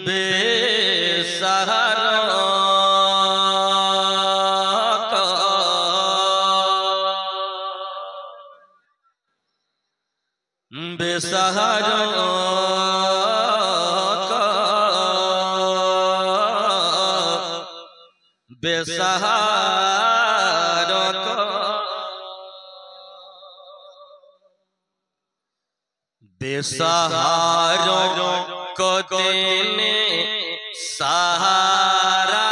बेसहारा का बेसहारा का बेसहारा का बेसहारों को देने सहारा।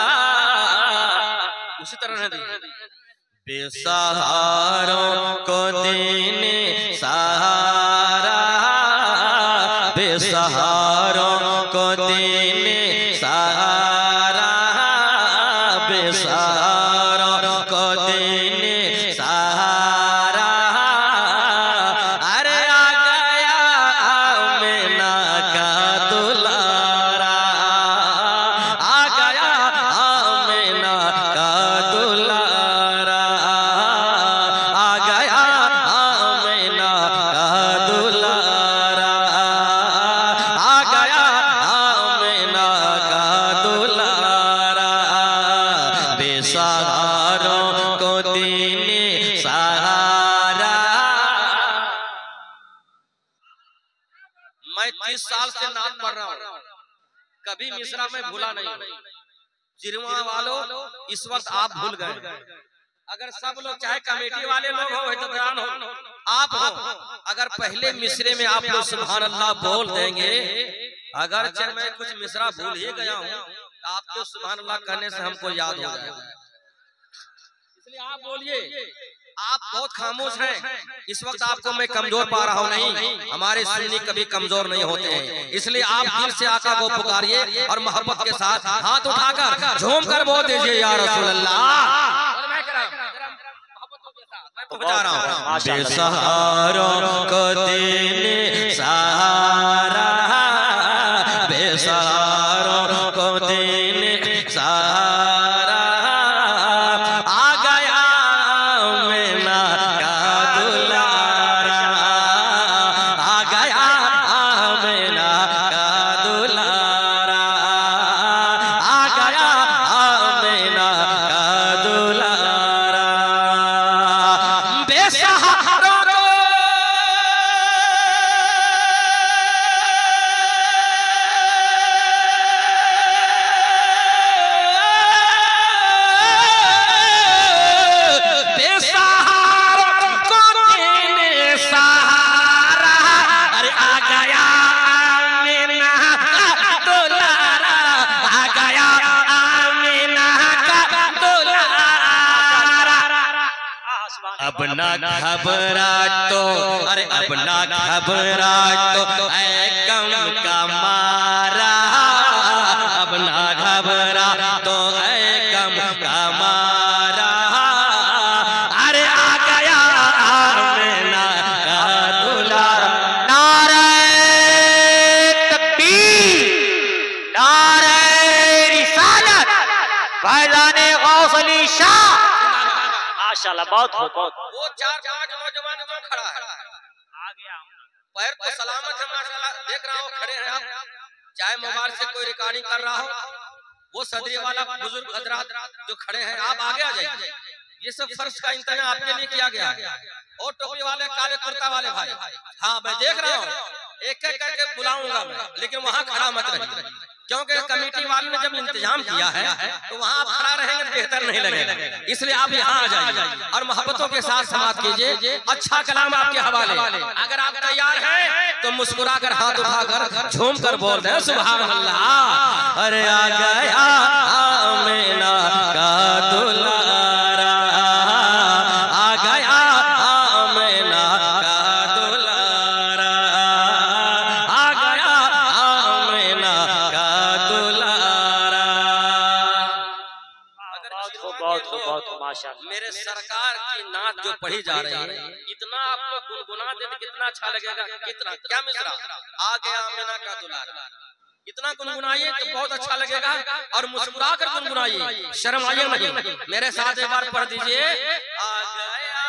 उसी तरह है बेसहारों को देने सहारा, बेसहारों को देने सहारा, बेसहारों को देने सहारा। अरे आ गया आमिना का दुलारा, आ गया आमिना का दुलारा, आ गया आमिना का दुलारा, आ गया आमिना का दुलारा। बेसहारों को देने सहारा। मैं 30 साल से नात पढ़ रहा हूँ, कभी मिश्रा में भूला नहीं। चिरवा वालों, इस वक्त आप भूल गए। अगर सब लोग, चाहे कमेटी वाले लोग हो, हितग्रान हो, आप हो, अगर पहले मिसरे में आप लोग सुभान अल्लाह बोल देंगे, अगर चाहे मैं कुछ मिसरा भूल ही गया हूँ, आपको सुभान अल्लाह कहने से हमको याद हो जाएगा। इसलिए आप बोलिए। आप बहुत खामोश हैं इस वक्त, आपको मैं कमजोर पा रहा हूँ। नहीं, हमारे सुन्नी कभी कमजोर नहीं होते हैं। इसलिए आप दिल से आका को पुकारिए और मोहब्बत के साथ हाथ उठाकर झूम कर बोल दीजिए या रसूल अल्लाह। बेसहारों को देने सहारा, बेसहारों को देने सहारा। आ गया आमिना का दुलारा, आ गया आमिना का दुलारा, आ गया आमिना का दुलारा। बेसहारों को अब ना घबरा तो, अरे अब ना घबरा तो ऐ गम का मारा, अब ना घबरा तो ऐ गम का मारा। अरे आ गया आमिना का दुलारा। नारे तकबीर, नारे रिसालत, फैज़ाने गौस अली शाह। माशाल्लाह, बहुत बहुत। वो 4-5 नौजवान जो खड़ा है, आ गया पैर तो सलामत है माशाल्लाह। देख रहा हूँ खड़े हैं आप, चाहे मोबाइल से कोई रिकॉर्डिंग कर रहा हो, वो सदरी वाला बुजुर्ग हजरात जो खड़े हैं, आप आगे आ जाइए। ये सब फर्श का इंतजाम आपके लिए किया गया है। और टोपी वाले, काले कुर्ता वाले भाई, हाँ मैं देख रहा हूँ, एक एक करके बुलाऊंगा मैं, लेकिन वहाँ खड़ा मत रहिए, क्योंकि कमेटी वालों ने जब इंतजाम किया है तो वहाँ आप खड़ा रहेंगे तो बेहतर नहीं लगेगा। इसलिए आप यहाँ आ जाइए और मोहब्बतों के साथ समाप्त कीजिए। अच्छा कलाम आपके हवाले। अगर आप तैयार हैं तो मुस्कुराकर हाथ उठाकर झूम कर बोल दें सुभान अल्लाह। अरे आ गया आमिना का दुलारा, आ गया आमिना का दुलारा, आ गया आमिना का दुलारा। बहुत माशाअल्लाह। मेरे सरकार की नात जो पढ़ी जा रही है, इतना आप लोग गुनगुना दे तो कितना अच्छा लगेगा। कितना क्या मिश्रा, आ गया आमिना का दुलारा, इतना गुनगुनाइए तो बहुत अच्छा लगेगा। और मुस्कुरा कर गुनगुनाइए, शर्म आइए नहीं। मेरे साथ एक बार पढ़ दीजिए, आ गया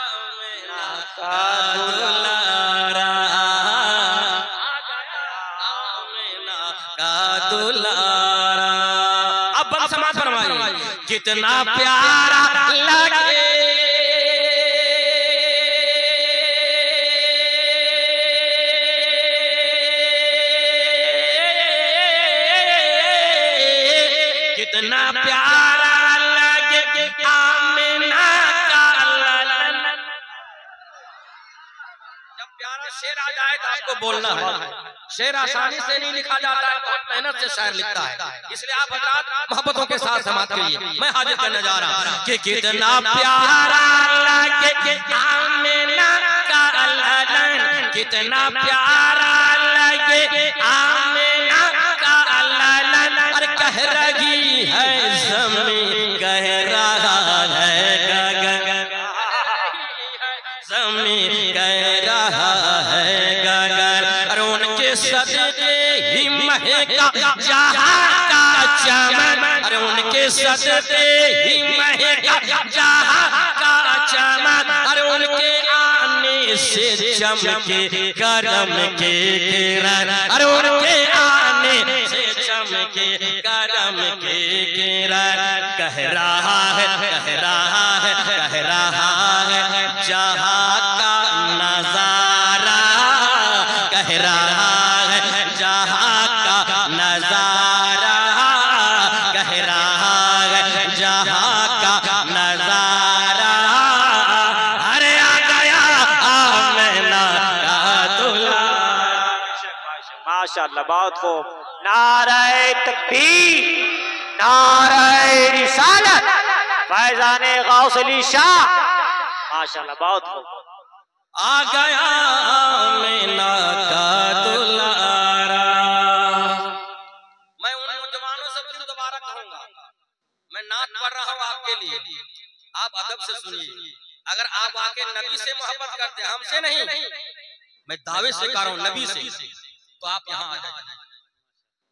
आमिना का दुलारा, आ गया आमिना का का दुलारा। अब बंद समाज फरमाइए, कितना प्यारा लगे कितना प्यारा लगे आमिना का ललन। जब प्यारा शेर आ जाए तो आपको बोलना है। शेर आसानी से नहीं लिखा जाता है, बहुत मेहनत से शायर लिखता है। इसलिए आप हज़रात मोहब्बतों के साथ समात करिए। मैं हाजिर करने जा रहा हूं कि कितना प्यारा लगे आमिना का ललन, कितना प्यारा लगे आमिना का ललन। अरे कह रही है ज़मीं, कह रहा है गगन, ज़मीं कह रहा है गगन। अरे उनके सदके ही महका जहां का चमन, अरे उनके सदके ही महका जहां का चमन। अरे उनके आने से चमके करम के किरण, अरे उनके आने से चमके करम के किरण। कह रहा है, कह रहा है, कह रहा है जहां का नजारा, कह रहा है जहां का नजारा, कह रहा है जहां का नजारा। अरे आ गया आमिना का दुलारा। माशाअल्लाह, बहुत खूब। नारे तकबीर, नारे रिसालत, फैजाने गौस अली शाह। माशाअल्लाह, बहुत खूब। आ गया आमिना का दुलारा। मैं उन नौजवानों से फिर दोबारा कहूंगा, मैं नात पढ़ रहा हूं आपके लिए, आप अदब से सुनिए। अगर आप वाकई नबी से मोहब्बत करते हैं, हमसे नहीं, मैं दावे से कह रहा हूं नबी से, तो आप यहाँ आ जाइए।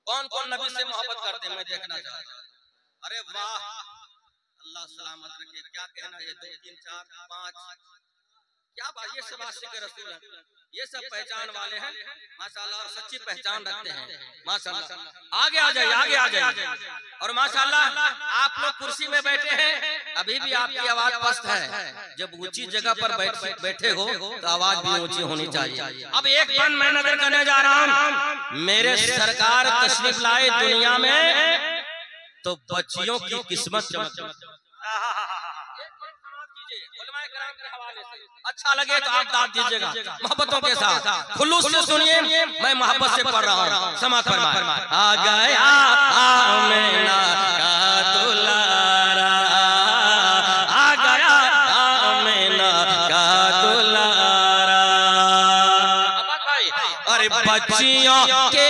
कौन कौन नबी से मोहब्बत करते हैं मैं देखना चाहता हूं। अरे वाह, अल्लाह सलामत रखे। क्या कहना, ये 2 3 4 5, क्या बात, ये सब आशिक रसूल हैं, ये सब पहचान वाले हैं माशाल्लाह, और सच्ची पहचान रखते हैं माशाल्लाह। आगे आ जाइए, आगे आ जाइए। और माशाल्लाह आप लोग कुर्सी में बैठे हैं, अभी भी आपकी आवाज पस्त है। जब ऊंची जगह पर बैठे हो तो आवाज भी ऊंची होनी चाहिए। अब एक पन मैं नजर करने जा रहा हूँ। मेरे सरकार तशरीफ लाए दुनिया में तो बच्चियों की किस्मत चमक। अच्छा लगे तो आप दाद दीजिएगा मोहब्बतों के साथ, खुलूस से सुनिए। मैं मोहब्बत से पढ़ रहा हूँ, समात फरमाए। आ गया आमिना का दुलारा, आ गया आमिना का दुलारा। अरे बच्चियों के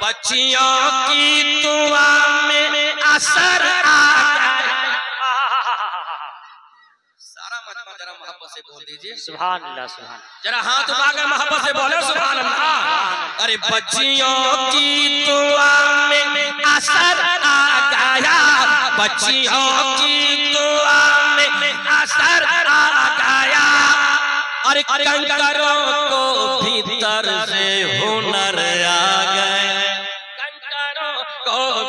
बच्चियों की दुआ में असर आ गया। सारा मजमा जरा मोहब्बत से बोल दीजिए सुभान अल्लाह, सुभान। जरा हाथ उठाकर मोहब्बत से बोले सुभान अल्लाह। अरे बच्चियों की दुआ में असर आ गया, बच्चियों की दुआ में असर आ गया। अरे कंकरों को भीतर से हुनर आ गए,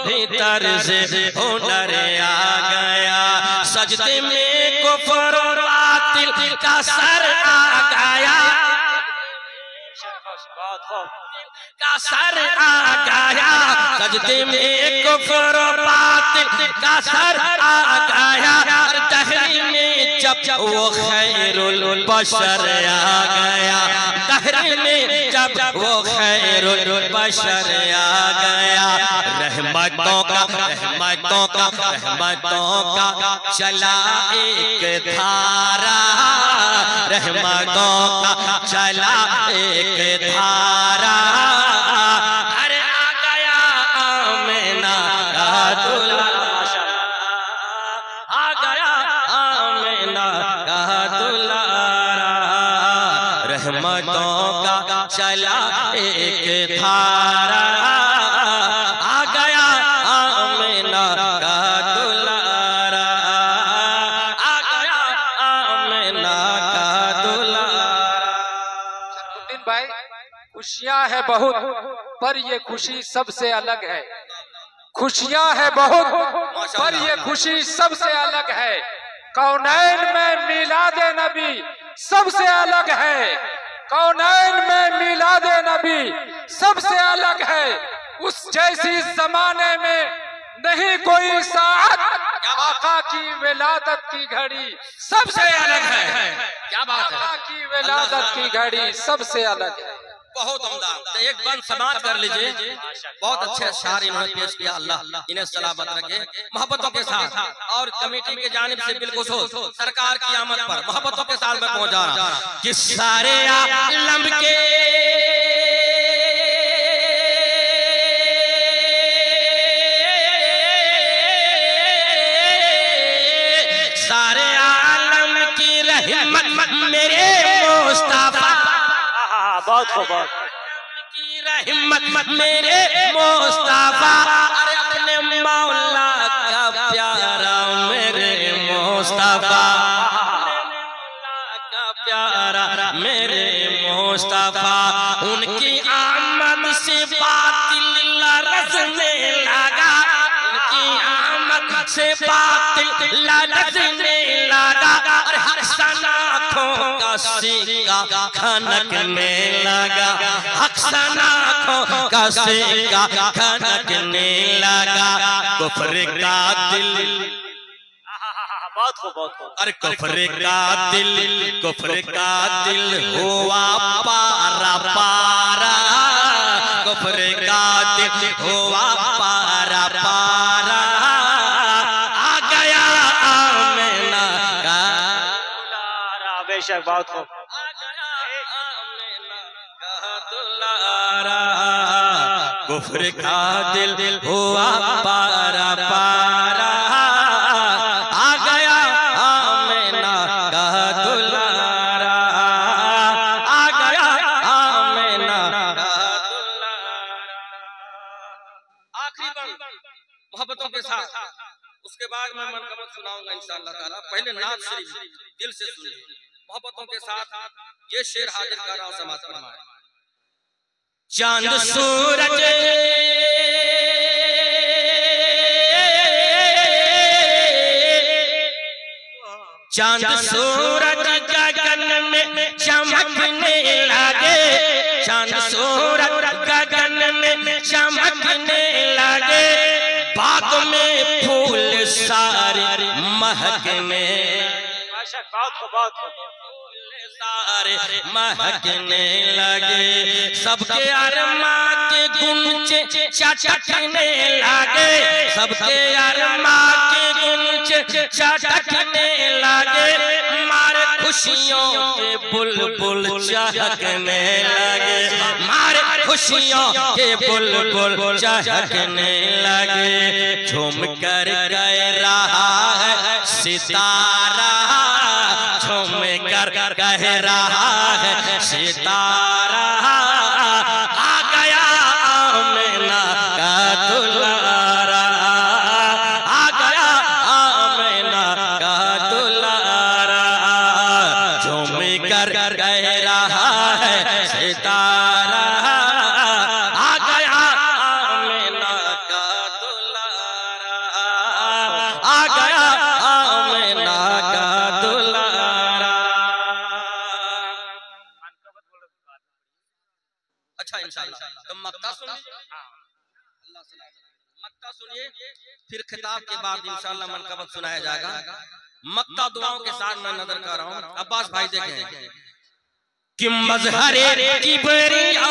भीतर से हुनर आ गया। सजदे में कुफ्र और बातिल का सर आ गया, का सर आ गया। सजदे में कुफ्र और बातिल का सर आ गया। दहरी में जब वो खैरुल बशर आ गया, दहरी में जब वो खैरुल बशर आ गया। रहमतों का, रहमतों का, रहमतों का चला एक धारा, रहमतों का चला एक धारा। अरे आ गया आमिना का दुलारा, आ गया आमिना का दुलारा। रहमतों का चला एक धारा, आ गया आमिना का दुलारा। खुशियां है बहुत पर ये खुशी सबसे अलग है। खुशियां है बहुत पर ये खुशी सबसे अलग है। कौनैन में मिलाद नबी सबसे अलग है। कौनैन में मिलाद नबी सबसे अलग है। उस जैसी जमाने में नहीं कोई साथ। आका की विलादत की घड़ी सबसे अलग है। क्या बात है, आका की विलादत की घड़ी सबसे अलग है। बहुत उम्दा। तो एक बंद समाप्त कर लीजिए। बहुत अच्छे अशआर इन्होंने पेश किया। अल्लाह इन्हें सलामत रखे मोहब्बतों के साथ। और कमेटी के जानिब से बिल्खुसूस सरकार की आमद पर मोहब्बतों के साथ मैं पहुंचा रहा कि सारे आलम के सारे आलम की रहमत मेरे मुस्तफा। बहुत खूब की रहमत मेरे मुस्तफा। अरे अपने मौला का प्यारा मेरे मुस्तफा। मौला का प्यारा मेरे मुस्तफा। उनकी आमद से बातिल लरज़ने लगा। उनकी आमद से बातिल लरज़ने लगा। और हसन आँखों का सिक्का खनकने लगा। हसन आँखों का सिक्का खनकने लगा। कुफ्र का दिल बहुत खूब बहुत खूब। अरे कुफ्र का दिल हुआ पारा पारा। कुफ्र का दिल हुआ पारा पारा। आ गया आमिना का बेशक बहुत खूब। आ गया आमिना का दुलारा। कुफ्र का दिल हुआ पारा पारा। आ गया आमिना का दुलारा। आ गया आमिना का दुलारा। आखिरी बंद मोहब्बतों के साथ। उसके बाद मैं मनकबत सुनाऊंगा इंशाअल्लाह ताला। पहले नात शरीफ दिल से सुनिए। मोहब्बतों के साथ ये शेर हाजिर कर रहा हूं, समाप्त फरमाएं। चांद सूरज चांद सूरज गगन में चमकने लगे। चांद सूरज गगन में चमकने लगे। बाग में फूल सारे महकने। बहुत खूब सारे महकने लगे। सबके अरमा के गुंचे चटकने लगे। सबके अरमा के गुंचे चटकने लगे। मारे खुशियों के बुलबुल चहकने लगे। मारे खुशियों के बुलबुल चहकने लगे। झूम कर गए रहा है सितारा। झूम कर कह रहा है सितारा। आ गया आमिना का दुलारा। आ गया आमिना का दुलारा। झूम कर कह रहा है सितारा। आ गया आमिना का दुलारा। आ गया आमिना का दुलारा। अच्छा इंशाअल्लाह तो मक्ता सुनिए। मक्ता सुनिए फिर खिताब के बाद इंशाअल्लाह मनकबत सुनाया जाएगा। मक्ता दुआओं के साथ मैं नजर कर रहा हूँ। अब्बास भाई देखें कि मजहरे किबरिया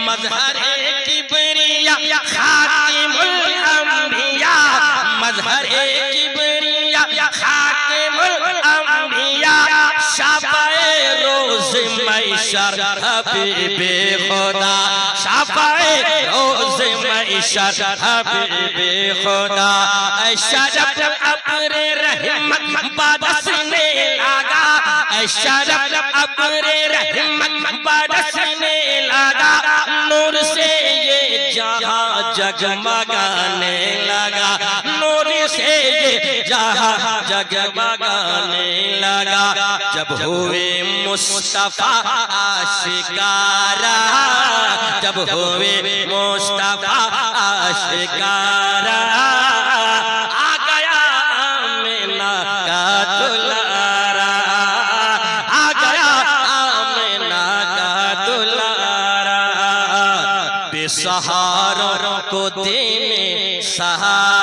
मजहरे किबरिया खातिमुल अंबिया। मजहरे किबरिया खातिमुल अंबिया। शाफाए रोज मैशर हबीबे खुदा। शाफाए रोज मैशर हबीबे खुदा। शरफ अपने रहमत बरसने लगा। शरफ अपने रहमत बरसने लगा। नूर से ये जहां जगमगाने लगा। नूर से ये जहां जगमगाने लगा जब हुए मुस्तफा आशिकारा, जब हुए मुस्तफा आशिकारा, आ गया आमिना का दुलारा, आ गया आमिना का दुलारा, बेसहारों को देने सहारा,